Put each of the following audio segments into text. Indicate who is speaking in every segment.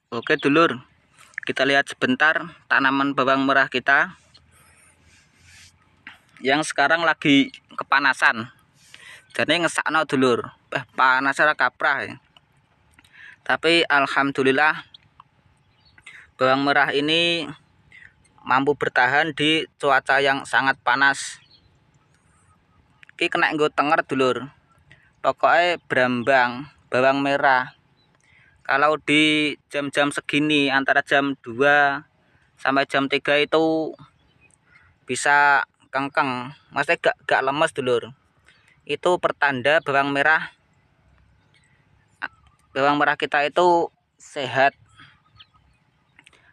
Speaker 1: Oke dulur, kita lihat sebentar tanaman bawang merah kita yang sekarang lagi kepanasan. Jadi ngesakno dulur, panas ora kaprah ya. Tapi alhamdulillah bawang merah ini mampu bertahan di cuaca yang sangat panas. Ki kena nggo tenger dulur. Pokoknya berambang bawang merah. Kalau di jam-jam segini antara jam 2 sampai jam 3 itu bisa kengkeng, maksudnya gak lemes dulur. Itu pertanda bawang merah kita itu sehat.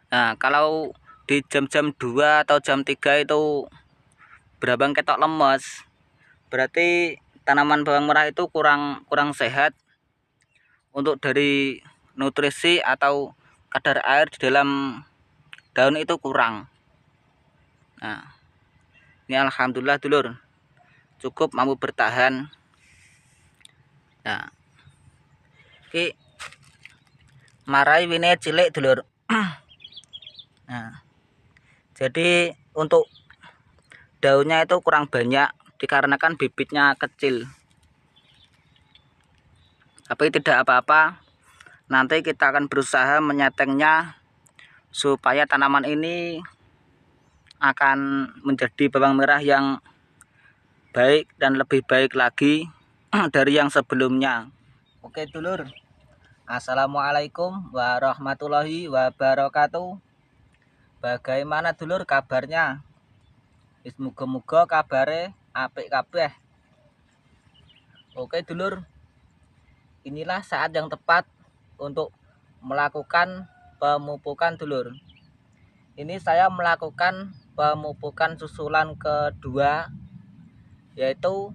Speaker 1: Nah, kalau di jam-jam 2 atau jam 3 itu berambang ketok lemes, berarti tanaman bawang merah itu kurang sehat untuk dari nutrisi atau kadar air di dalam daun itu kurang. Nah, ini alhamdulillah dulur, cukup mampu bertahan. Nah, ki marai wine cilik dulur. Nah, jadi untuk daunnya itu kurang banyak dikarenakan bibitnya kecil. Tapi tidak apa-apa, nanti kita akan berusaha menyetingnya supaya tanaman ini akan menjadi bawang merah yang baik dan lebih baik lagi dari yang sebelumnya. Oke dulur, assalamualaikum warahmatullahi wabarakatuh. Bagaimana dulur kabarnya? Muga-muga kabare apik kabeh. Oke dulur, inilah saat yang tepat untuk melakukan pemupukan dulur. Ini saya melakukan pemupukan susulan kedua, yaitu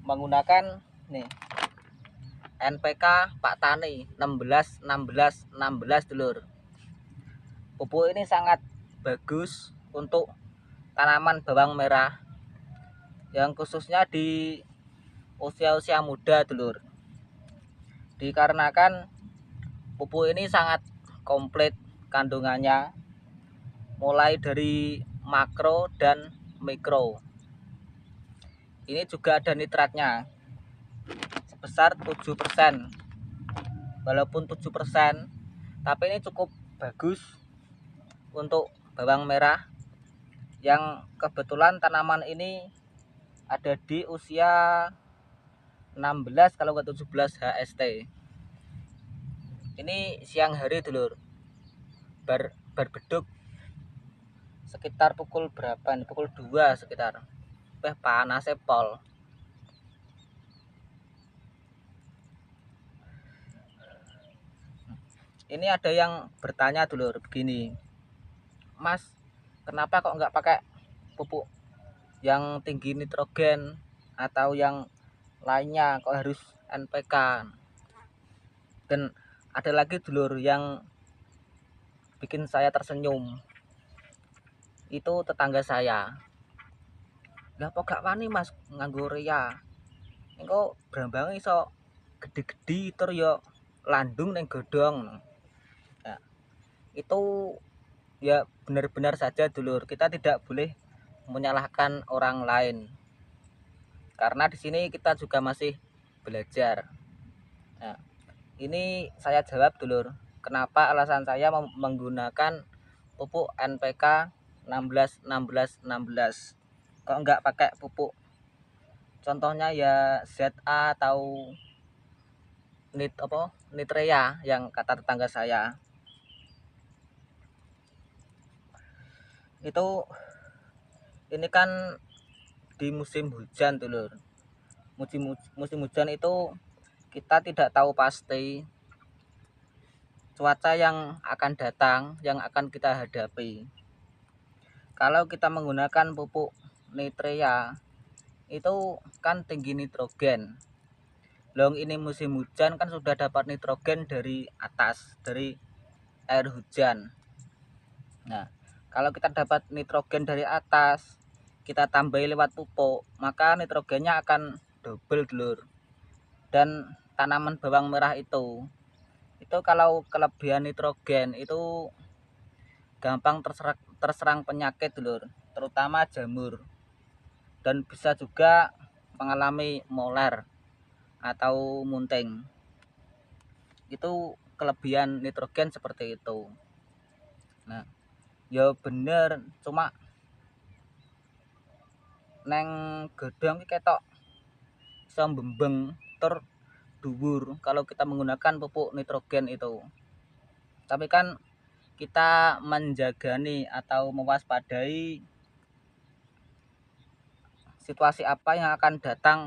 Speaker 1: menggunakan nih NPK Pak Tani 16 dulur. Pupuk ini sangat bagus untuk tanaman bawang merah yang khususnya di usia-usia muda dulur. Dikarenakan pupuk ini sangat komplit kandungannya, mulai dari makro dan mikro. Ini juga ada nitratnya sebesar 7%. Walaupun 7%, tapi ini cukup bagus untuk bawang merah yang kebetulan tanaman ini ada di usia 16 kalau nggak 17 HST. Ini siang hari dulur, berbeduk sekitar pukul berapa nih? Pukul 2 sekitar. Panas pol. Ini ada yang bertanya dulur begini, Mas, kenapa kok nggak pakai pupuk yang tinggi nitrogen atau yang lainnya, kok harus NPK? Dan ada lagi dulur yang bikin saya tersenyum, itu tetangga saya. Lah kok gak wani Mas nganggo urea? Engko brambang iso gede-gede tur yo landung neng godhong. Nah, itu ya benar-benar saja dulur, kita tidak boleh menyalahkan orang lain. Karena di sini kita juga masih belajar. Nah, ini saya jawab dulur, kenapa alasan saya menggunakan pupuk NPK 16. Kok enggak pakai pupuk contohnya ya ZA atau Nitrea yang kata tetangga saya. Itu ini kan di musim hujan dulur. Musim hujan itu kita tidak tahu pasti cuaca yang akan datang, yang akan kita hadapi. Kalau kita menggunakan pupuk Nitrea itu kan tinggi nitrogen. Long ini musim hujan kan sudah dapat nitrogen dari atas, dari air hujan. Nah, kalau kita dapat nitrogen dari atas, kita tambahi lewat pupuk, maka nitrogennya akan double dulur. Dan tanaman bawang merah itu Itu kalau kelebihan nitrogen itu gampang terserang penyakit dulur, terutama jamur, dan bisa juga mengalami moler atau munting. Itu kelebihan nitrogen seperti itu. Nah, ya bener, cuma neng gedong ketok iso mbembeng tur dhuwur kalau kita menggunakan pupuk nitrogen itu. Tapi kan kita menjagani atau mewaspadai situasi apa yang akan datang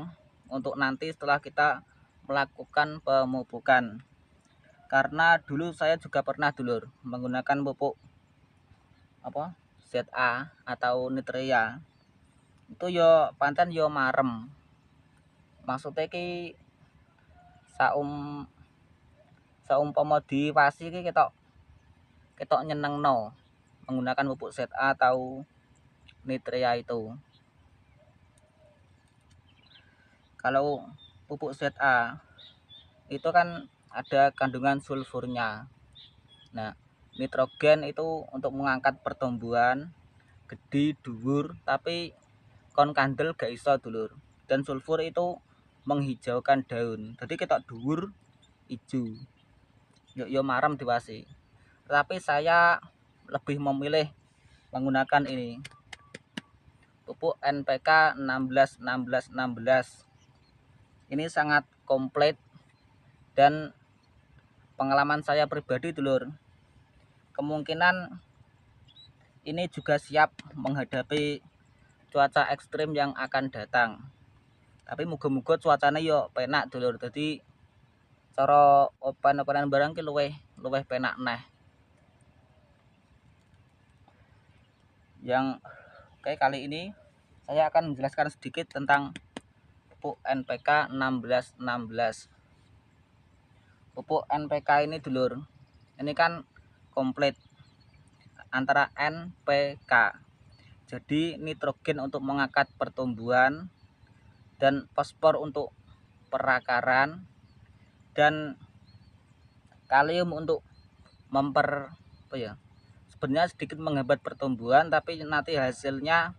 Speaker 1: untuk nanti setelah kita melakukan pemupukan. Karena dulu saya juga pernah dulur menggunakan pupuk ZA atau Nitrea. Itu yo pancen yo marem. Maksudnya ki saum saumpama diwasi ki ketok nyenengno menggunakan pupuk ZA atau Nitrea itu. Kalau pupuk ZA itu kan ada kandungan sulfurnya. Nah, nitrogen itu untuk mengangkat pertumbuhan gede dhuwur, tapi kon kandel gak iso dulur. Dan sulfur itu menghijaukan daun. Jadi kita dhuwur ijo. Yo marem diwasi. Tapi saya lebih memilih menggunakan ini pupuk NPK 16 ini sangat komplit, dan pengalaman saya pribadi dulur, kemungkinan ini juga siap menghadapi cuaca ekstrim yang akan datang. Tapi muga-muga cuacanya yo penak dulur, jadi cara open-openan barang ki luweh penak neh. Yang oke, kali ini saya akan menjelaskan sedikit tentang pupuk NPK 16. Pupuk NPK ini dulur, ini kan komplit antara NPK. Jadi nitrogen untuk mengangkat pertumbuhan, dan fosfor untuk perakaran, dan kalium untuk sebenarnya sedikit menghambat pertumbuhan, tapi nanti hasilnya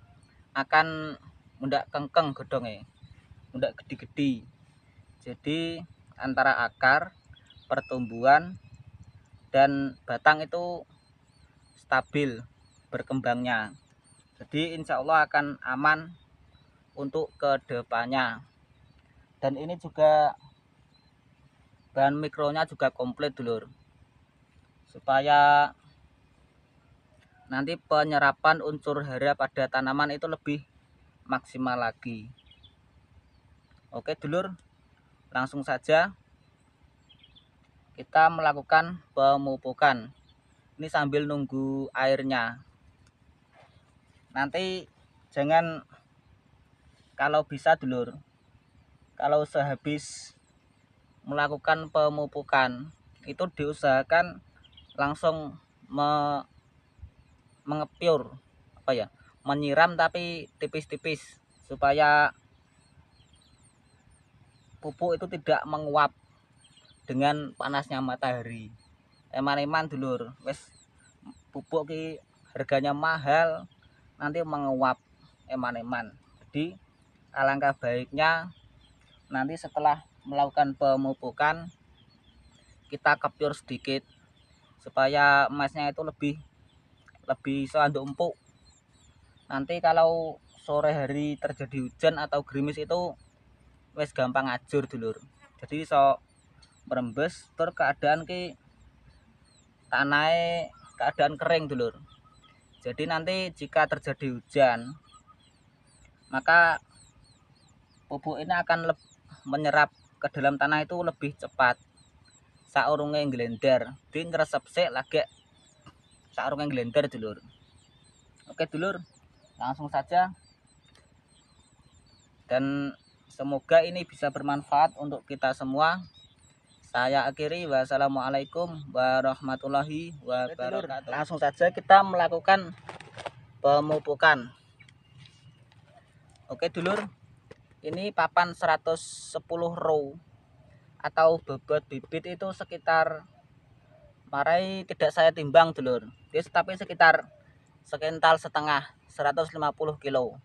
Speaker 1: akan mundak kengkeng gedongnya, mundak gede-gede. Jadi antara akar, pertumbuhan, dan batang itu stabil berkembangnya. Jadi insya Allah akan aman untuk kedepannya. Dan ini juga bahan mikronya juga komplit dulur, supaya nanti penyerapan unsur hara pada tanaman itu lebih maksimal lagi. Oke dulur, langsung saja kita melakukan pemupukan. Ini sambil nunggu airnya. Nanti jangan, kalau bisa dulur, kalau sehabis melakukan pemupukan itu diusahakan langsung mengepur menyiram, tapi tipis-tipis supaya pupuk itu tidak menguap dengan panasnya matahari. Eman-eman dulur, wes pupuk ki harganya mahal, nanti menguap eman-eman. Jadi alangkah baiknya nanti setelah melakukan pemupukan kita kepur sedikit supaya emasnya itu lebih seanduk empuk. Nanti kalau sore hari terjadi hujan atau gerimis itu wes gampang ajur dulur. Jadi so merembes tur keadaan ki tanahnya keadaan kering dulur. Jadi nanti jika terjadi hujan, maka pupuk ini akan menyerap ke dalam tanah itu lebih cepat. Saurunge nglender, di ngresep sik lagi saurunge nglender dulur. Oke dulur, langsung saja, dan semoga ini bisa bermanfaat untuk kita semua. Saya akhiri, wassalamualaikum warahmatullahi wabarakatuh. Langsung saja kita melakukan pemupukan. Oke dulur, ini papan 110 row atau bobot bibit itu sekitar marai tidak saya timbang dulur, tapi sekitar sekental setengah, 150 kilo.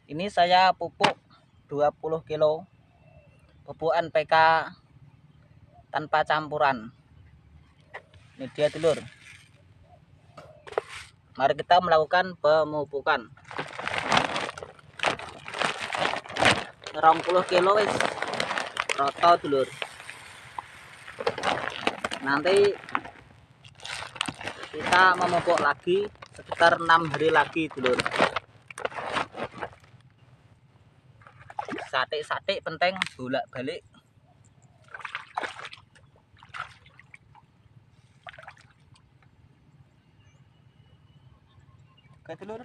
Speaker 1: Ini saya pupuk 20 kilo pupuk NPK tanpa campuran. Ini dia dulur. Mari kita melakukan pemupukan. 20 kilo wis roto dulur. Nanti kita memupuk lagi sekitar 6 hari lagi dulur. Satik-satik penting bolak-balik. Oke dulur.